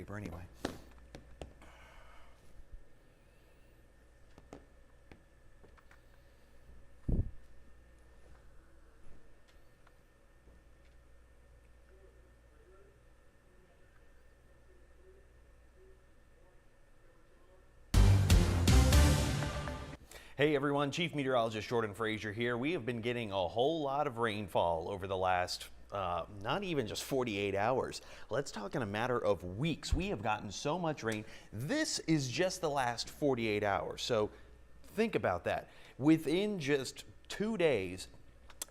paper anyway. Hey everyone, Chief Meteorologist Jordan Frazier here. We have been getting a whole lot of rainfall over the last not even just 48 hours. Let's talk in a matter of weeks. We have gotten so much rain. This is just the last 48 hours. So think about that. Within just 2 days,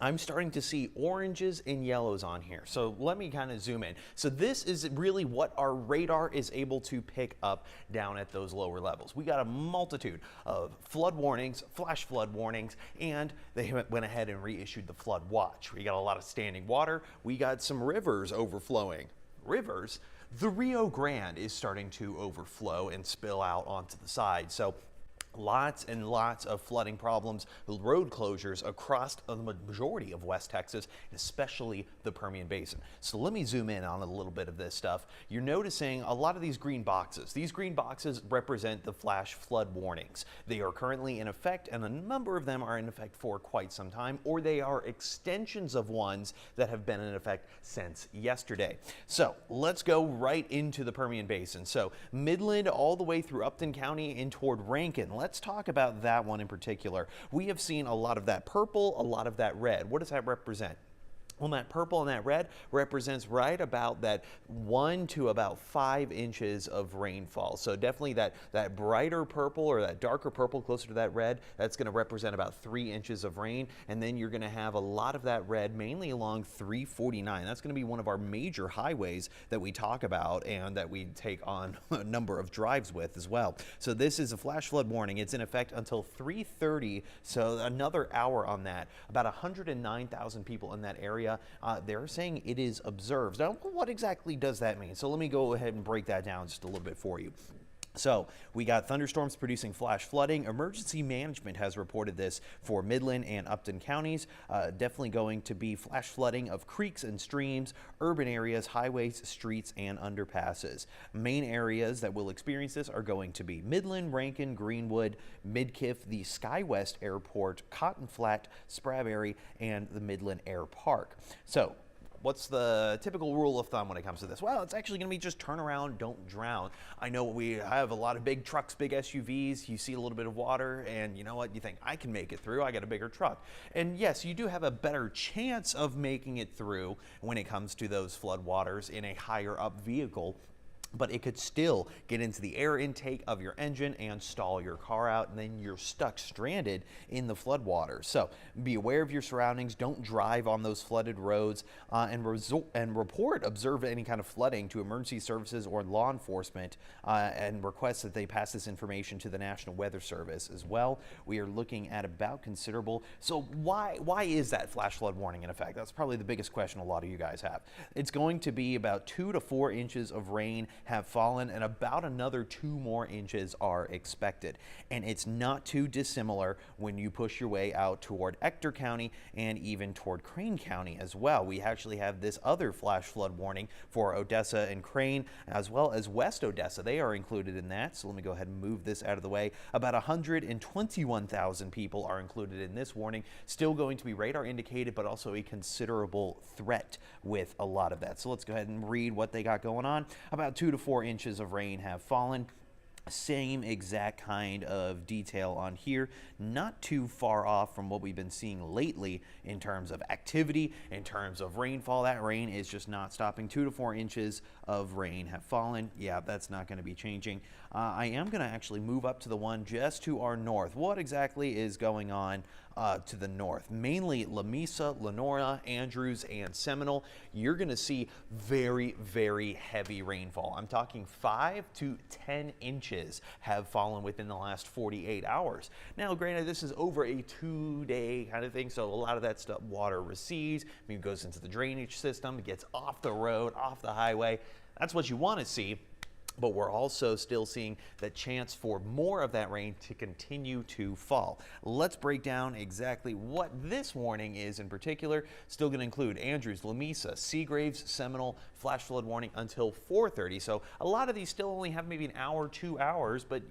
I'm starting to see oranges and yellows on here. So let me kind of zoom in. So this is really what our radar is able to pick up down at those lower levels. We got a multitude of flood warnings, flash flood warnings, and they went ahead and reissued the flood watch. We got a lot of standing water. We got some rivers overflowing. Rivers? The Rio Grande is starting to overflow and spill out onto the side. So lots and lots of flooding problems, road closures across the majority of West Texas, especially the Permian Basin. So let me zoom in on a little bit of this stuff. You're noticing a lot of these green boxes. These green boxes represent the flash flood warnings. They are currently in effect, and a number of them are in effect for quite some time, or they are extensions of ones that have been in effect since yesterday. So let's go right into the Permian Basin. So Midland all the way through Upton County and toward Rankin. Let's talk about that one in particular. We have seen a lot of that purple, a lot of that red. What does that represent? Well, that purple and that red represents right about that 1 to about 5 inches of rainfall. So definitely that brighter purple or that darker purple closer to that red, that's going to represent about 3 inches of rain. And then you're going to have a lot of that red mainly along 349. That's going to be one of our major highways that we talk about and that we take on a number of drives with as well. So this is a flash flood warning. It's in effect until 3:30, so another hour on that. About 109,000 people in that area. They're saying it is observed. Now, what exactly does that mean? So let me go ahead and break that down just a little bit for you. So we got thunderstorms producing flash flooding. Emergency management has reported this for Midland and Upton counties. Definitely going to be flash flooding of creeks and streams, urban areas, highways, streets, and underpasses. Main areas that will experience this are going to be Midland, Rankin, Greenwood, Midkiff, the SkyWest Airport, Cotton Flat, Spraberry, and the Midland Air Park. So what's the typical rule of thumb when it comes to this? Well, it's actually going to be just turn around, don't drown. I know we have a lot of big trucks, big SUVs. You see a little bit of water and you know what? You think, I can make it through. I got a bigger truck. And yes, you do have a better chance of making it through when it comes to those flood waters in a higher up vehicle. But it could still get into the air intake of your engine and stall your car out, and then you're stuck stranded in the floodwater. So be aware of your surroundings. Don't drive on those flooded roads, and report, observe any kind of flooding to emergency services or law enforcement, and request that they pass this information to the National Weather Service as well. We are looking at about considerable. So why is that flash flood warning in effect? That's probably the biggest question a lot of you guys have. It's going to be about 2 to 4 inches of rain have fallen, and about another 2 more inches are expected. And it's not too dissimilar when you push your way out toward Ector County and even toward Crane County as well. We actually have this other flash flood warning for Odessa and Crane, as well as West Odessa. They are included in that. So let me go ahead and move this out of the way. About 121,000 people are included in this warning. Still going to be radar indicated, but also a considerable threat with a lot of that. So let's go ahead and read what they got going on. About 2 to 4 inches of rain have fallen. Same exact kind of detail on here, not too far off from what we've been seeing lately in terms of activity, in terms of rainfall. That rain is just not stopping. 2 to 4 inches of rain have fallen. Yeah, that's not going to be changing. I am going to actually move up to the one just to our north. What exactly is going on to the north? Mainly Lamesa, Lenora, Andrews, and Seminole. You're going to see very, very heavy rainfall. I'm talking 5 to 10 inches have fallen within the last 48 hours. Now, granted, this is over a 2-day kind of thing, so a lot of that stuff, water recedes, maybe goes into the drainage system, gets off the road, off the highway. That's what you want to see. but we're also still seeing the chance for more of that rain to continue to fall. Let's break down exactly what this warning is in particular. Still going to include Andrews, Lamesa, Seagraves, Seminole, flash flood warning until 4:30. So a lot of these still only have maybe an hour, 2 hours, but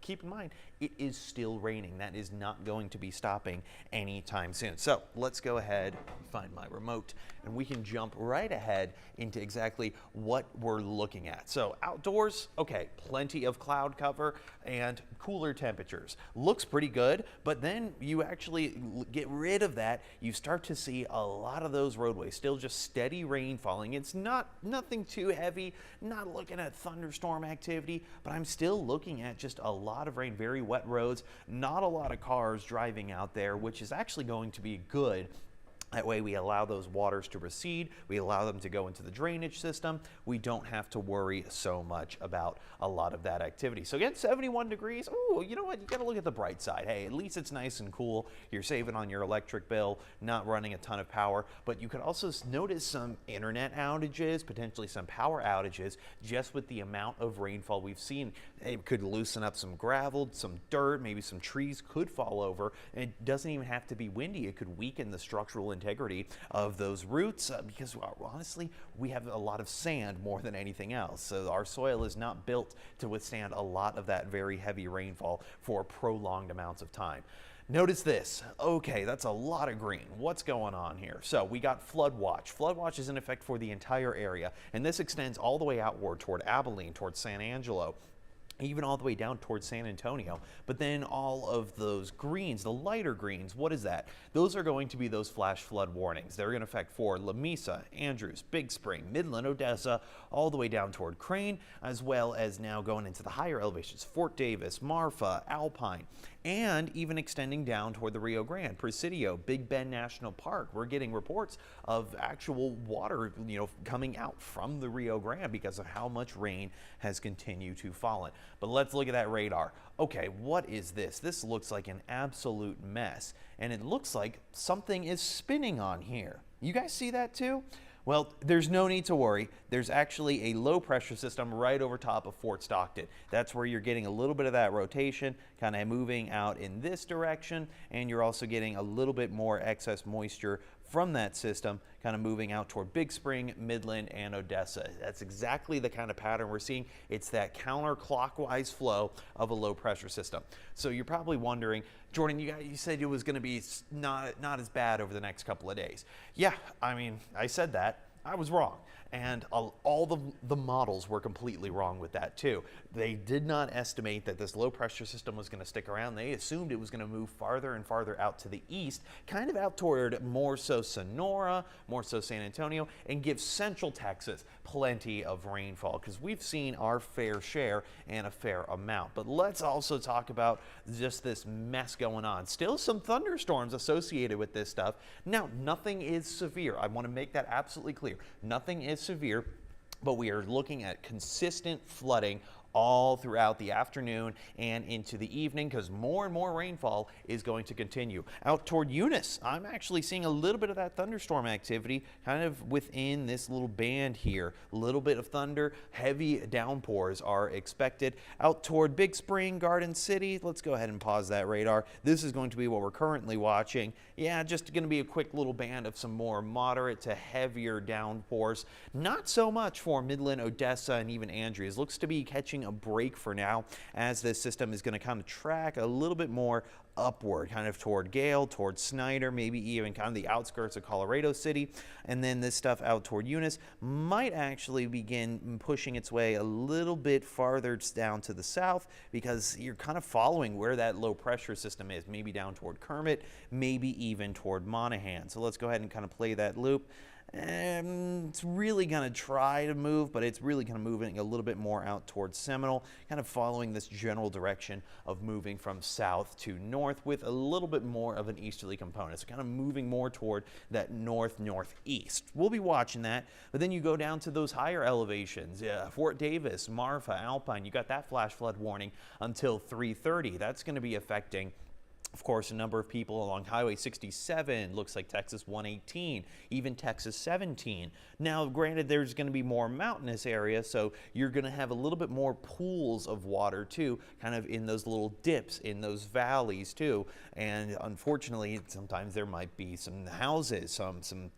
keep in mind, it is still raining. That is not going to be stopping anytime soon. So let's go ahead, find my remote, and we can jump right ahead into exactly what we're looking at. So outdoors, okay, plenty of cloud cover and cooler temperatures. Looks pretty good, but then you actually get rid of that. You start to see a lot of those roadways, still just steady rain falling. It's nothing too heavy, not looking at thunderstorm activity, but I'm still looking at just a lot of rain, very wet roads, not a lot of cars driving out there, which is actually going to be good. That way we allow those waters to recede, we allow them to go into the drainage system. We don't have to worry so much about a lot of that activity. So again, 71 degrees, ooh, you know what, you gotta look at the bright side. Hey, at least it's nice and cool. You're saving on your electric bill, not running a ton of power, but you could also notice some internet outages, potentially some power outages, just with the amount of rainfall we've seen. It could loosen up some gravel, some dirt, maybe some trees could fall over. And it doesn't even have to be windy. It could weaken the structural integrity of those roots because honestly, we have a lot of sand more than anything else. So our soil is not built to withstand a lot of that very heavy rainfall for prolonged amounts of time. Notice this. Okay, that's a lot of green. What's going on here? So we got flood watch. Flood watch is in effect for the entire area, and this extends all the way outward toward Abilene, towards San Angelo, even all the way down towards San Antonio. But then all of those greens, the lighter greens, what is that? Those are going to be those flash flood warnings. They're in effect for Lamesa, Andrews, Big Spring, Midland, Odessa, all the way down toward Crane, as well as now going into the higher elevations, Fort Davis, Marfa, Alpine, and even extending down toward the Rio Grande, Presidio, Big Bend National Park. We're getting reports of actual water, coming out from the Rio Grande because of how much rain has continued to fall. But let's look at that radar. Okay, what is this? This looks like an absolute mess, and it looks like something is spinning on here. You guys see that too? Well, there's no need to worry. There's actually a low pressure system right over top of Fort Stockton. That's where you're getting a little bit of that rotation kind of moving out in this direction, and you're also getting a little bit more excess moisture from that system kind of moving out toward Big Spring, Midland, and Odessa. That's exactly the kind of pattern we're seeing. It's that counterclockwise flow of a low pressure system. So you're probably wondering, Jordan, you said it was going to be not as bad over the next couple of days. Yeah, I mean, I said that. I was wrong. And all the models were completely wrong with that too. They did not estimate that this low pressure system was going to stick around. They assumed it was going to move farther and farther out to the east, kind of out toward more so Sonora, more so San Antonio, and give central Texas plenty of rainfall, because we've seen our fair share and a fair amount. But let's also talk about just this mess going on. Still some thunderstorms associated with this stuff. Now, nothing is severe. I want to make that absolutely clear. Nothing is severe, but we are looking at consistent flooding all throughout the afternoon and into the evening, because more and more rainfall is going to continue. Out toward Eunice, I'm actually seeing a little bit of that thunderstorm activity kind of within this little band here. A little bit of thunder, heavy downpours are expected. Out toward Big Spring, Garden City, let's go ahead and pause that radar. This is going to be what we're currently watching. Yeah, just going to be a quick little band of some more moderate to heavier downpours. Not so much for Midland, Odessa, and even Andrews. Looks to be catching a break for now, as this system is going to kind of track a little bit more upward, kind of toward Gale, toward Snyder, maybe even kind of the outskirts of Colorado City. And then this stuff out toward Eunice might actually begin pushing its way a little bit farther down to the south, because you're kind of following where that low pressure system is, maybe down toward Kermit, maybe even toward Monaghan. So let's go ahead and kind of play that loop. And it's really going to try to move, but it's really kind of moving a little bit more out towards Seminole, kind of following this general direction of moving from south to north with a little bit more of an easterly component. So kind of moving more toward that northeast. We'll be watching that, but then you go down to those higher elevations, Fort Davis, Marfa, Alpine. You got that flash flood warning until 3:30. That's going to be affecting Of course, a number of people along Highway 67, looks like Texas 118, even Texas 17. Now, granted, there's going to be more mountainous areas, so you're going to have a little bit more pools of water too, kind of in those little dips, in those valleys too. And unfortunately, sometimes there might be some houses, some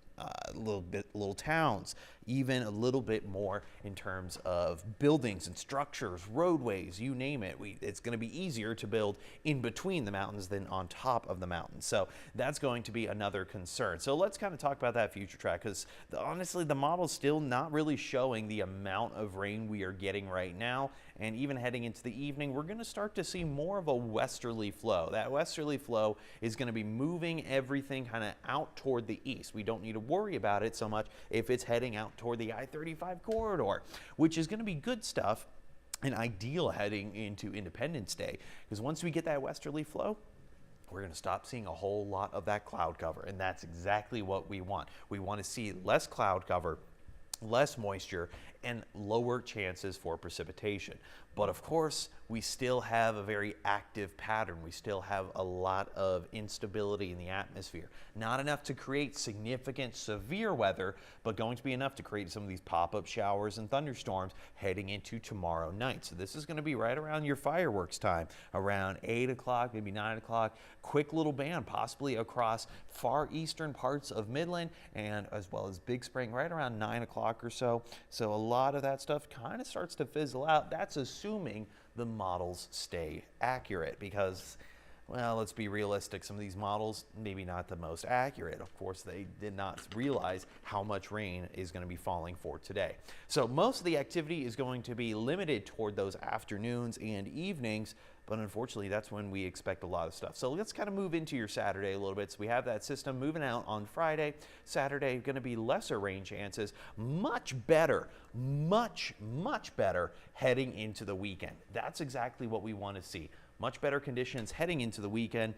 little towns, even a little bit more in terms of buildings and structures, roadways, you name it. It's going to be easier to build in between the mountains than on top of the mountains. So that's going to be another concern. So let's kind of talk about that future track, because honestly, the model's still not really showing the amount of rain we are getting right now. And even heading into the evening, we're going to start to see more of a westerly flow. That westerly flow is going to be moving everything kind of out toward the east. We don't need to worry about it so much if it's heading out toward the I-35 corridor, which is going to be good stuff and ideal heading into Independence Day, because once we get that westerly flow, we're going to stop seeing a whole lot of that cloud cover, and that's exactly what we want. We want to see less cloud cover, less moisture, and lower chances for precipitation. But of course, we still have a very active pattern. We still have a lot of instability in the atmosphere. Not enough to create significant severe weather, but going to be enough to create some of these pop-up showers and thunderstorms heading into tomorrow night. So this is going to be right around your fireworks time, around 8 o'clock, maybe 9 o'clock. Quick little band, possibly across far eastern parts of Midland, and as well as Big Spring right around 9 o'clock or so. So a lot of that stuff kind of starts to fizzle out. That's assuming the models stay accurate, because, well, let's be realistic, some of these models maybe not the most accurate. Of course, they did not realize how much rain is going to be falling for today. So most of the activity is going to be limited toward those afternoons and evenings, but unfortunately, that's when we expect a lot of stuff. So let's kind of move into your Saturday a little bit. So we have that system moving out on Friday. Saturday, going to be lesser rain chances. Much better heading into the weekend. That's exactly what we want to see. Much better conditions heading into the weekend,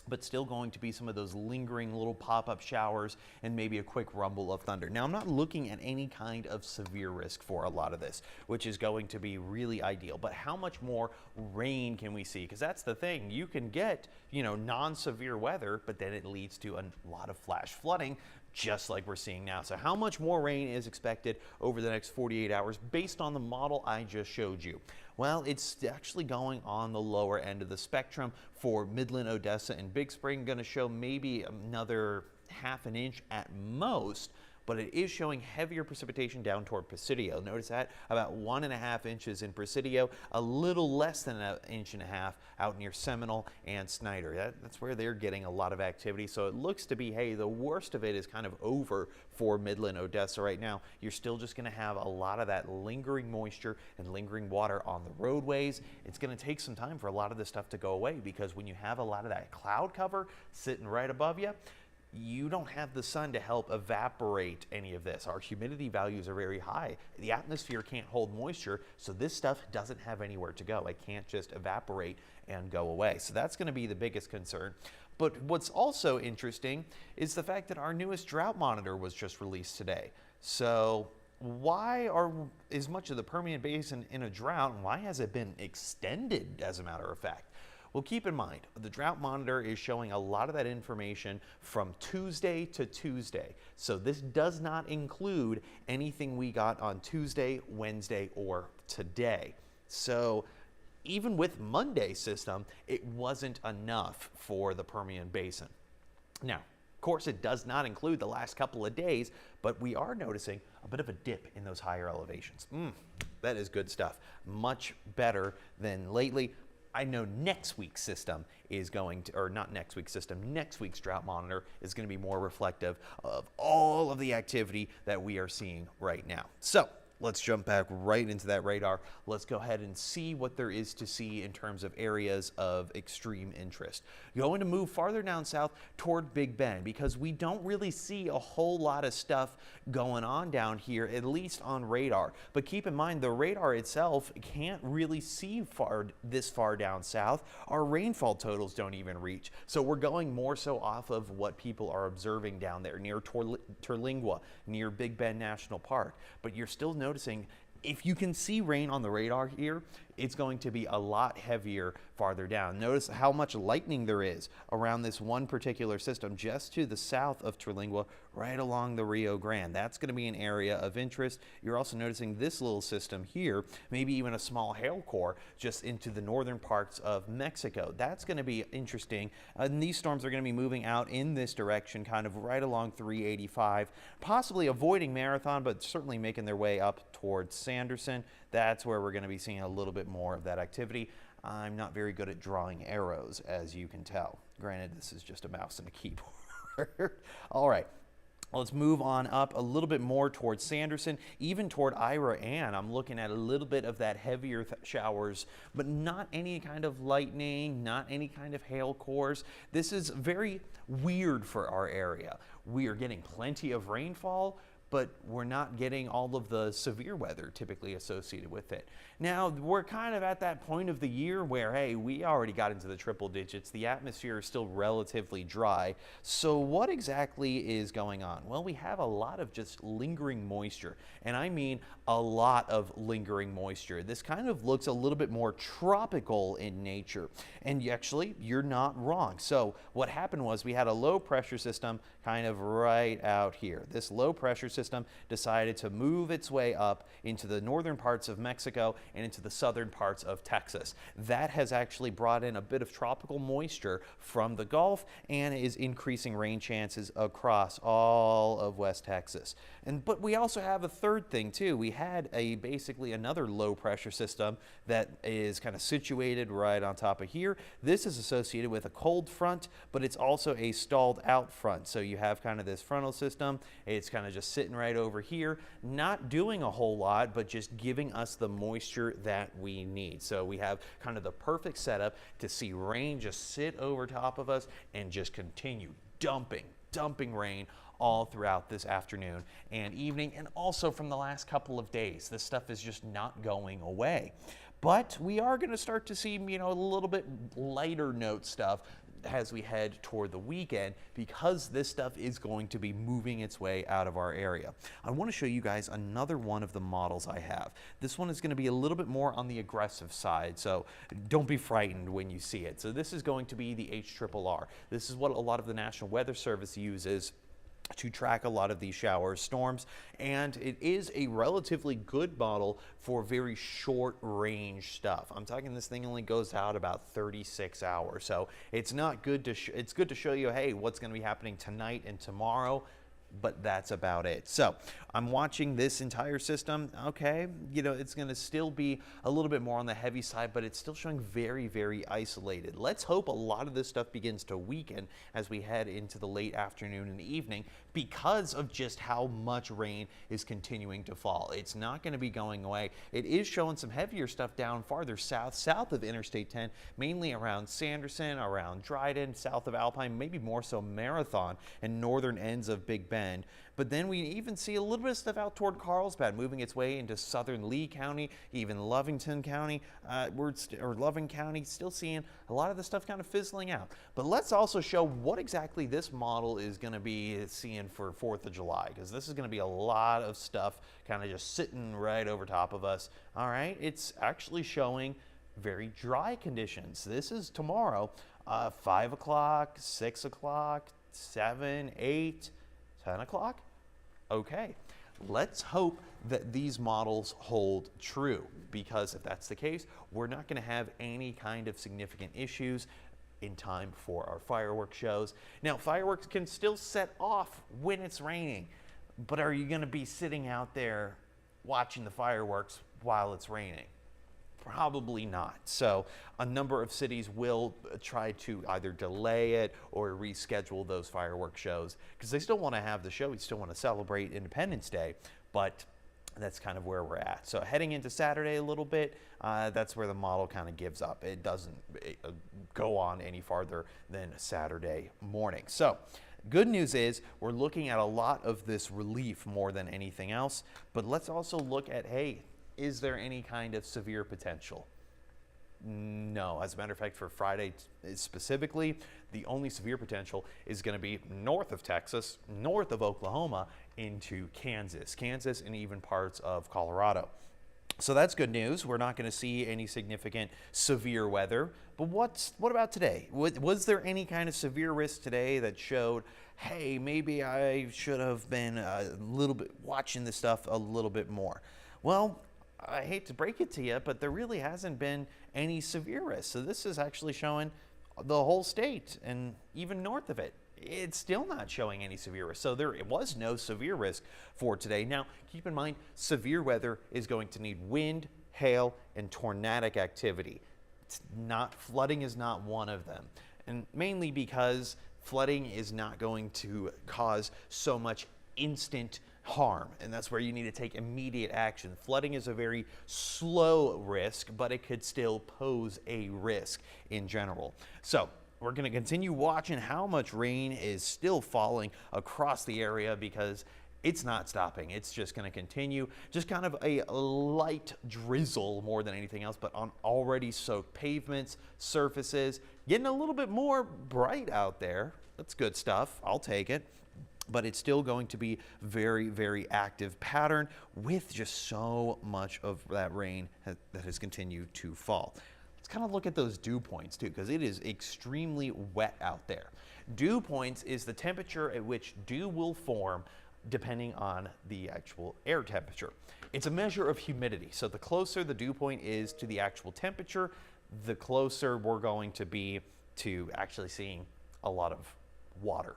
but still going to be some of those lingering little pop-up showers and maybe a quick rumble of thunder. Now, I'm not looking at any kind of severe risk for a lot of this, which is going to be really ideal. But how much more rain can we see? Because that's the thing. You can get, non-severe weather, but then it leads to a lot of flash flooding, just like we're seeing now. So how much more rain is expected over the next 48 hours based on the model I just showed you? Well, it's actually going on the lower end of the spectrum for Midland, Odessa, and Big Spring. Going to show maybe another ½ an inch at most, but it is showing heavier precipitation down toward Presidio. Notice that, about 1.5 inches in Presidio, a little less than 1.5 inches out near Seminole and Snyder. That's where they're getting a lot of activity. So it looks to be, hey, the worst of it is kind of over for Midland, Odessa right now. You're still just gonna have a lot of that lingering moisture and lingering water on the roadways. It's gonna take some time for a lot of this stuff to go away, because when you have a lot of that cloud cover sitting right above you, you don't have the sun to help evaporate any of this. Our humidity values are very high. The atmosphere can't hold moisture, so this stuff doesn't have anywhere to go. It can't just evaporate and go away. So that's going to be the biggest concern. But what's also interesting is the fact that our newest drought monitor was just released today. So why is much of the Permian Basin in a drought, and why has it been extended, as a matter of fact? Well, keep in mind, the drought monitor is showing a lot of that information from Tuesday to Tuesday. So this does not include anything we got on Tuesday, Wednesday, or today. So even with Monday's system, it wasn't enough for the Permian Basin. Now, of course, it does not include the last couple of days, but we are noticing a bit of a dip in those higher elevations. That is good stuff. Much better than lately. I know next week's system is going to, or not next week's system, next week's drought monitor is going to be more reflective of all of the activity that we are seeing right now. So let's jump back right into that radar. Let's go ahead and see what there is to see in terms of areas of extreme interest. Going to move farther down south toward Big Bend, because we don't really see a whole lot of stuff going on down here, at least on radar. But keep in mind, the radar itself can't really see this far down south. Our rainfall totals don't even reach. So we're going more so off of what people are observing down there near Terlingua, near Big Bend National Park. But you're still noticing, if you can see rain on the radar here, it's going to be a lot heavier farther down. Notice how much lightning there is around this one particular system just to the south of Terlingua, right along the Rio Grande. That's going to be an area of interest. You're also noticing this little system here, maybe even a small hail core just into the northern parts of Mexico. That's going to be interesting. And these storms are going to be moving out in this direction, kind of right along 385, possibly avoiding Marathon, but certainly making their way up towards Sanderson. That's where we're going to be seeing a little bit more of that activity. I'm not very good at drawing arrows, as you can tell. Granted, this is just a mouse and a keyboard. All right. Let's move on up a little bit more towards Sanderson, even toward Ira Ann. I'm looking at a little bit of that heavier showers, but not any kind of lightning, not any kind of hail cores. This is very weird for our area. We are getting plenty of rainfall, but we're not getting all of the severe weather typically associated with it. Now, we're kind of at that point of the year where, hey, we already got into the triple digits. The atmosphere is still relatively dry. So what exactly is going on? Well, we have a lot of just lingering moisture, and I mean a lot of lingering moisture. This kind of looks a little bit more tropical in nature, and actually, you're not wrong. So what happened was we had a low pressure system kind of right out here. This low pressure system decided to move its way up into the northern parts of Mexico and into the southern parts of Texas. That has actually brought in a bit of tropical moisture from the Gulf and is increasing rain chances across all of West Texas. But we also have a third thing too. We had basically another low pressure system that is kind of situated right on top of here. This is associated with a cold front, but it's also a stalled out front. So you have kind of this frontal system. It's kind of just sitting right over here, not doing a whole lot, but just giving us the moisture that we need. So we have kind of the perfect setup to see rain just sit over top of us and just continue dumping rain all throughout this afternoon and evening, and also from the last couple of days. This stuff is just not going away. But we are going to start to see, a little bit lighter note stuff as we head toward the weekend, because this stuff is going to be moving its way out of our area. I want to show you guys another one of the models I have. This one is going to be a little bit more on the aggressive side, so don't be frightened when you see it. So this is going to be the HRRR. This is what a lot of the National Weather Service uses to track a lot of these showers, storms, and it is a relatively good model for very short range stuff. I'm talking this thing only goes out about 36 hours, so it's not good to it's good to show you, hey, what's going to be happening tonight and tomorrow, but that's about it. So I'm watching this entire system. Okay, it's going to still be a little bit more on the heavy side, but it's still showing very, very isolated. Let's hope a lot of this stuff begins to weaken as we head into the late afternoon and evening, because of just how much rain is continuing to fall. It's not going to be going away. It is showing some heavier stuff down farther south of Interstate 10, mainly around Sanderson, around Dryden, south of Alpine, maybe more so Marathon and northern ends of Big Bend. But then we even see a little bit of stuff out toward Carlsbad, moving its way into southern Lee County, even Lovington County, or Loving County, still seeing a lot of the stuff kind of fizzling out. But let's also show what exactly this model is going to be seeing for 4th of July, because this is going to be a lot of stuff kind of just sitting right over top of us. All right, it's actually showing very dry conditions. This is tomorrow, 5 o'clock, 6 o'clock, 7, 8, 10 o'clock. Okay, let's hope that these models hold true, because if that's the case, we're not going to have any kind of significant issues in time for our fireworks shows. Now, fireworks can still set off when it's raining, but are you going to be sitting out there watching the fireworks while it's raining? Probably not. So a number of cities will try to either delay it or reschedule those fireworks shows, because they still want to have the show. We still want to celebrate Independence Day, but that's kind of where we're at. So heading into Saturday a little bit, that's where the model kind of gives up. It doesn't go on any farther than Saturday morning. So good news is we're looking at a lot of this relief more than anything else, but let's also look at, hey, is there any kind of severe potential? No. As a matter of fact, for Friday specifically, the only severe potential is going to be north of Texas, north of Oklahoma, into Kansas, and even parts of Colorado. So that's good news. We're not going to see any significant severe weather. But what about today? Was there any kind of severe risk today that showed, hey, maybe I should have been a little bit watching this stuff a little bit more? Well, I hate to break it to you, but there really hasn't been any severe risk. So this is actually showing the whole state and even north of it. It's still not showing any severe risk. So there was no severe risk for today. Now, keep in mind, severe weather is going to need wind, hail, and tornadic activity. Flooding is not one of them. And mainly because flooding is not going to cause so much instant harm, and that's where you need to take immediate action. Flooding is a very slow risk, but it could still pose a risk in general. So we're going to continue watching how much rain is still falling across the area, because it's not stopping. It's just going to continue. Just kind of a light drizzle more than anything else, but on already soaked pavements, surfaces, getting a little bit more bright out there. That's good stuff. I'll take it. But it's still going to be very, very active pattern with just so much of that rain that has continued to fall. Let's kind of look at those dew points too, because it is extremely wet out there. Dew points is the temperature at which dew will form depending on the actual air temperature. It's a measure of humidity. So the closer the dew point is to the actual temperature, the closer we're going to be to actually seeing a lot of water.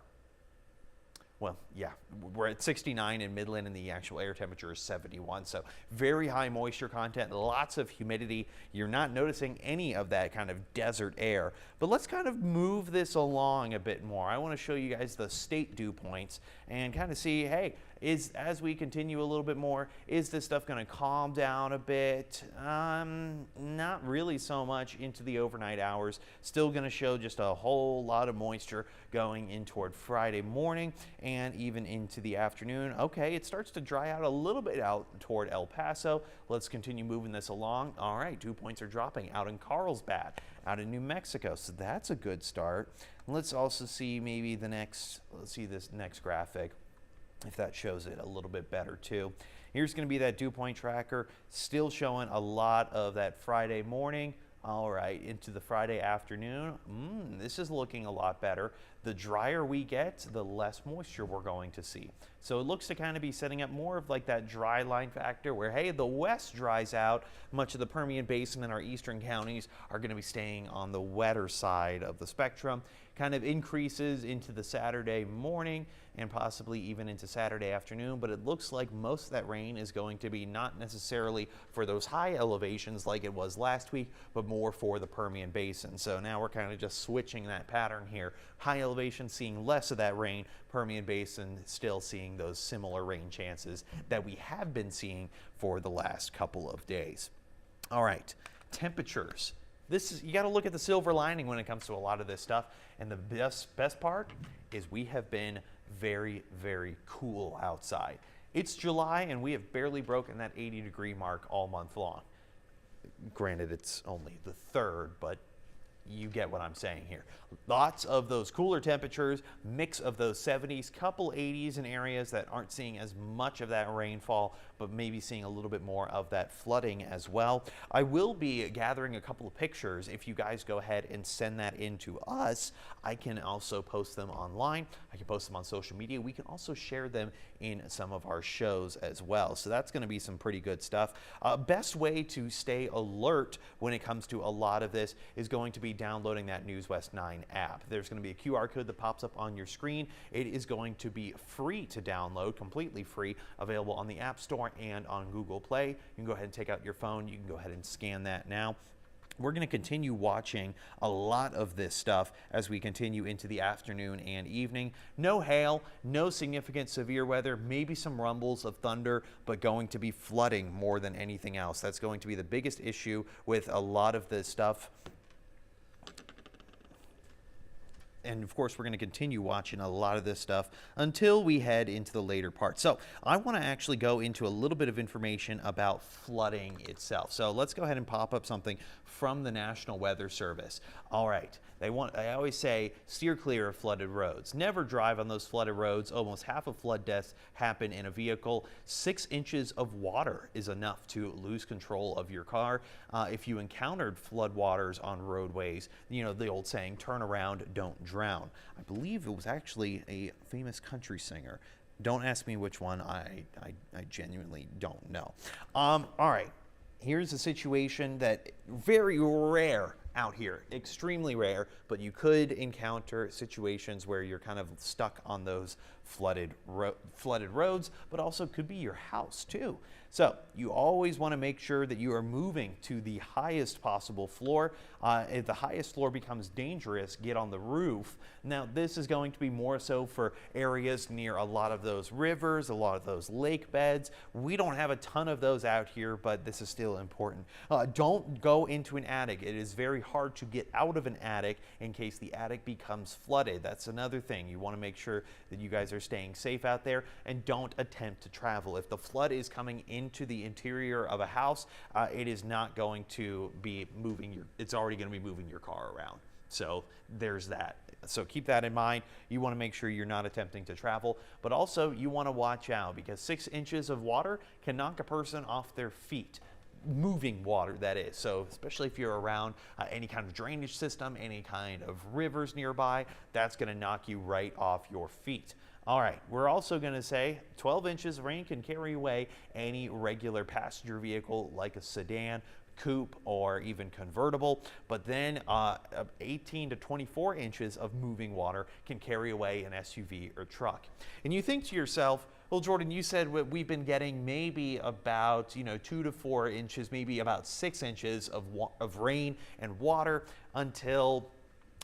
Well, yeah, we're at 69 in Midland and the actual air temperature is 71. So very high moisture content, lots of humidity. You're not noticing any of that kind of desert air. But let's kind of move this along a bit more. I want to show you guys the state dew points and kind of see, hey, as we continue a little bit more, is this stuff going to calm down a bit? Not really so much into the overnight hours. Still going to show just a whole lot of moisture going in toward Friday morning and even into the afternoon. Okay, it starts to dry out a little bit out toward El Paso. Let's continue moving this along. All right, dew points are dropping out in Carlsbad, out in New Mexico. So that's a good start. Let's also see maybe let's see this next graphic, if that shows it a little bit better too. Here's going to be that dew point tracker, still showing a lot of that Friday morning. All right, into the Friday afternoon. This is looking a lot better. The drier we get, the less moisture we're going to see. So it looks to kind of be setting up more of like that dry line factor where, hey, the west dries out. Much of the Permian Basin and our eastern counties are going to be staying on the wetter side of the spectrum. Kind of increases into the Saturday morning and possibly even into Saturday afternoon, but it looks like most of that rain is going to be not necessarily for those high elevations like it was last week, but more for the Permian Basin. So now we're kind of just switching that pattern here. High elevation seeing less of that rain, Permian Basin still seeing those similar rain chances that we have been seeing for the last couple of days. All right, temperatures. You got to look at the silver lining when it comes to a lot of this stuff. And the best part is we have been very, very cool outside. It's July and we have barely broken that 80-degree mark all month long. Granted, it's only the 3rd, but you get what I'm saying here. Lots of those cooler temperatures, mix of those 70s, couple 80s in areas that aren't seeing as much of that rainfall, but maybe seeing a little bit more of that flooding as well. I will be gathering a couple of pictures. If you guys go ahead and send that in to us, I can also post them online. I can post them on social media. We can also share them in some of our shows as well. So that's going to be some pretty good stuff. Best way to stay alert when it comes to a lot of this is going to be downloading that News West 9 app. There's going to be a QR code that pops up on your screen. It is going to be free to download, completely free, available on the App Store and on Google Play. You can go ahead and take out your phone. You can go ahead and scan that now. We're going to continue watching a lot of this stuff as we continue into the afternoon and evening. No hail, no significant severe weather, maybe some rumbles of thunder, but going to be flooding more than anything else. That's going to be the biggest issue with a lot of this stuff. And of course, we're going to continue watching a lot of this stuff until we head into the later part. So I want to actually go into a little bit of information about flooding itself. So let's go ahead and pop up something from the National Weather Service. All right. I always say steer clear of flooded roads. Never drive on those flooded roads. Almost half of flood deaths happen in a vehicle. 6 inches of water is enough to lose control of your car. If you encountered flood waters on roadways, you know, the old saying, turn around, don't drown. I believe it was actually a famous country singer. Don't ask me which one. I genuinely don't know. All right. Here's a situation that very rare out here, extremely rare, but you could encounter situations where you're kind of stuck on those flooded roads, but also could be your house too. So you always want to make sure that you are moving to the highest possible floor. If the highest floor becomes dangerous, get on the roof. Now this is going to be more so for areas near a lot of those rivers, a lot of those lake beds. We don't have a ton of those out here, but this is still important. Don't go into an attic. It is very hard to get out of an attic in case the attic becomes flooded. That's another thing. You want to make sure that you guys are staying safe out there, and don't attempt to travel. If the flood is coming into the interior of a house, it is not going to be moving it's already going to be moving your car around. So there's that. So keep that in mind. You want to make sure you're not attempting to travel, but also you want to watch out because 6 inches of water can knock a person off their feet. Moving water, that is. So especially if you're around any kind of drainage system, any kind of rivers nearby, that's going to knock you right off your feet. All right, we're also going to say 12 inches of rain can carry away any regular passenger vehicle like a sedan, coupe, or even convertible, but then 18 to 24 inches of moving water can carry away an SUV or truck. And you think to yourself, well, Jordan, you said we've been getting maybe about 2 to 4 inches, maybe about 6 inches of rain and water until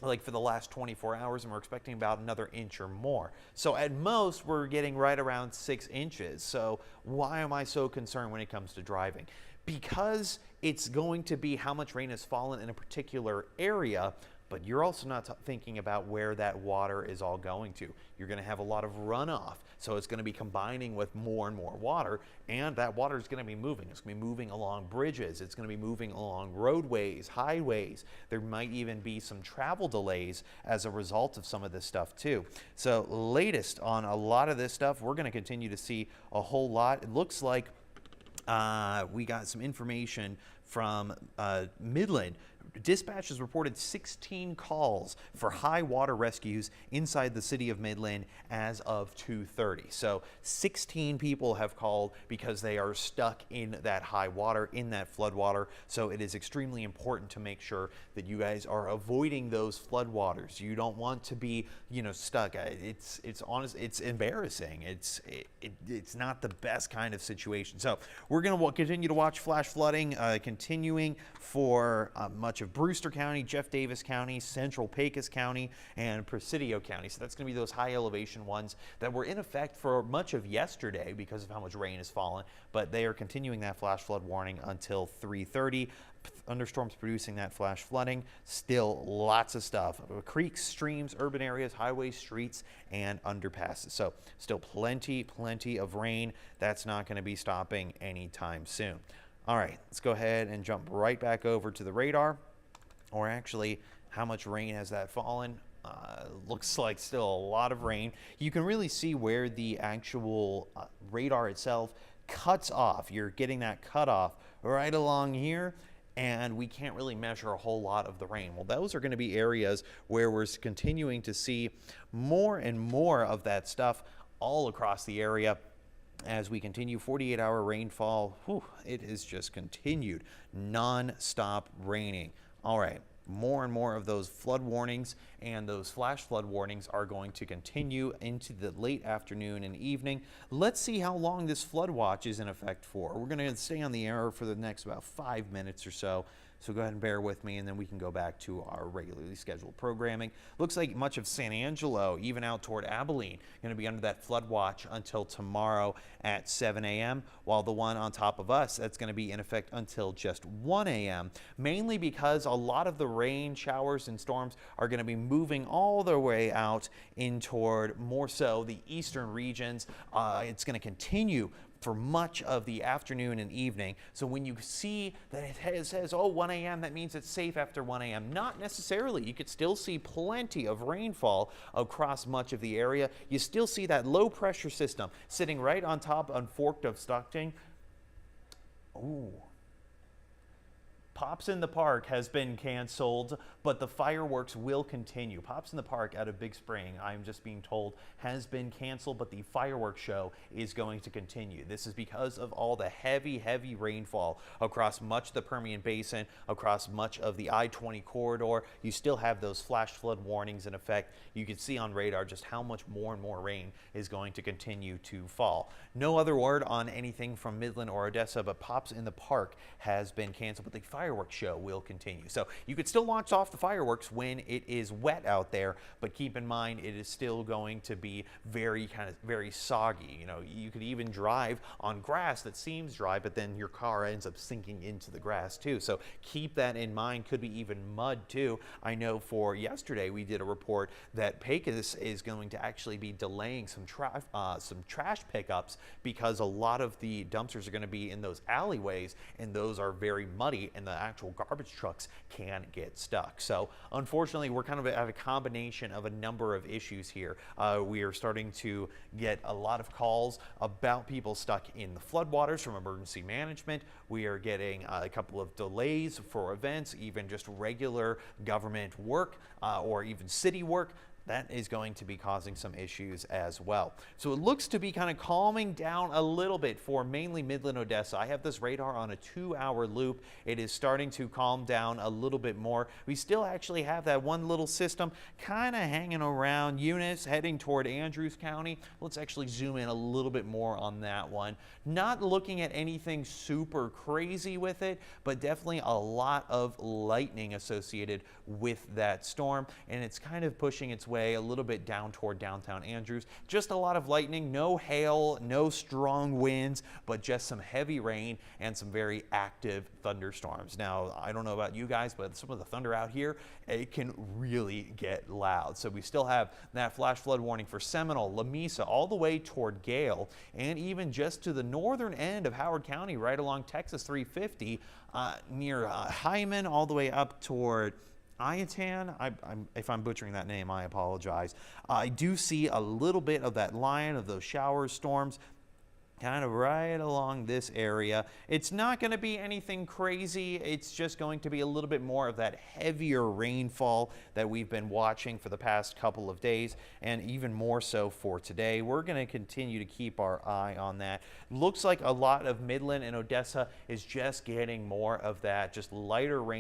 like for the last 24 hours, and we're expecting about another inch or more. So at most, we're getting right around 6 inches. So why am I so concerned when it comes to driving? Because it's going to be how much rain has fallen in a particular area, but you're also not thinking about where that water is all going to. You're going to have a lot of runoff, so it's going to be combining with more and more water, and that water is going to be moving. It's going to be moving along bridges. It's going to be moving along roadways, highways. There might even be some travel delays as a result of some of this stuff too. So latest on a lot of this stuff, we're going to continue to see a whole lot. It looks like we got some information from Midland. Dispatch has reported 16 calls for high water rescues inside the city of Midland as of 2:30. So 16 people have called because they are stuck in that high water, in that flood water. So it is extremely important to make sure that you guys are avoiding those flood waters. You don't want to be, stuck. It's honest. It's embarrassing. It's not the best kind of situation. So we're going to continue to watch flash flooding, continuing for much of Brewster County, Jeff Davis County, Central Pecos County, and Presidio County. So that's going to be those high elevation ones that were in effect for much of yesterday because of how much rain has fallen, but they are continuing that flash flood warning until 3:30. Thunderstorms producing that flash flooding. Still lots of stuff. Creeks, streams, urban areas, highways, streets, and underpasses. So still plenty of rain. That's not going to be stopping anytime soon. All right, let's go ahead and jump right back over to the radar, or actually, how much rain has that fallen? Looks like still a lot of rain. You can really see where the actual radar itself cuts off. You're getting that cutoff right along here, and we can't really measure a whole lot of the rain. Well, those are going to be areas where we're continuing to see more and more of that stuff all across the area. As we continue 48-hour rainfall, it has just continued non-stop raining. All right, more and more of those flood warnings and those flash flood warnings are going to continue into the late afternoon and evening. Let's see how long this flood watch is in effect for. We're going to stay on the air for the next about 5 minutes or so. So go ahead and bear with me, and then we can go back to our regularly scheduled programming. Looks like much of San Angelo, even out toward Abilene, going to be under that flood watch until tomorrow at 7 a.m., while the one on top of us, that's going to be in effect until just 1 a.m., mainly because a lot of the rain, showers, and storms are going to be moving all their way out in toward more so the eastern regions. It's going to continue for much of the afternoon and evening. So when you see that it says, oh, 1 a.m., that means it's safe after 1 a.m. Not necessarily. You could still see plenty of rainfall across much of the area. You still see that low pressure system sitting right on top unforked obstructing. Ooh. Pops in the Park has been canceled, but the fireworks will continue. Pops in the Park out of Big Spring, I'm just being told, has been canceled, but the fireworks show is going to continue. This is because of all the heavy rainfall across much of the Permian Basin, across much of the I-20 corridor. You still have those flash flood warnings in effect. You can see on radar just how much more and more rain is going to continue to fall. No other word on anything from Midland or Odessa, but Pops in the Park has been canceled, but the fireworks show will continue. So you could still launch off the fireworks when it is wet out there, but keep in mind it is still going to be very soggy. You know, you could even drive on grass that seems dry, but then your car ends up sinking into the grass too. So keep that in mind. Could be even mud too. I know for yesterday we did a report that Pecos is going to actually be delaying some trash pickups because a lot of the dumpsters are going to be in those alleyways, and those are very muddy, and the actual garbage trucks can get stuck. So unfortunately, we're kind of at a combination of a number of issues here. We are starting to get a lot of calls about people stuck in the floodwaters from emergency management. We are getting a couple of delays for events, even just regular government work or even city work. That is going to be causing some issues as well. So it looks to be kind of calming down a little bit for mainly Midland, Odessa. I have this radar on a 2-hour loop. It is starting to calm down a little bit more. We still actually have that one little system kind of hanging around Eunice, heading toward Andrews County. Let's actually zoom in a little bit more on that one. Not looking at anything super crazy with it, but definitely a lot of lightning associated with that storm, and it's kind of pushing its way a little bit down toward downtown Andrews. Just a lot of lightning, no hail, no strong winds, but just some heavy rain and some very active thunderstorms. Now, I don't know about you guys, but some of the thunder out here, it can really get loud. So we still have that flash flood warning for Seminole, Lamesa, all the way toward Gale, and even just to the northern end of Howard County, right along Texas 350, near Hyman, all the way up toward Iatan. If I'm butchering that name, I apologize. I do see a little bit of that line of those showers, storms, kind of right along this area. It's not going to be anything crazy. It's just going to be a little bit more of that heavier rainfall that we've been watching for the past couple of days, and even more so for today. We're going to continue to keep our eye on that. Looks like a lot of Midland and Odessa is just getting more of that just lighter rain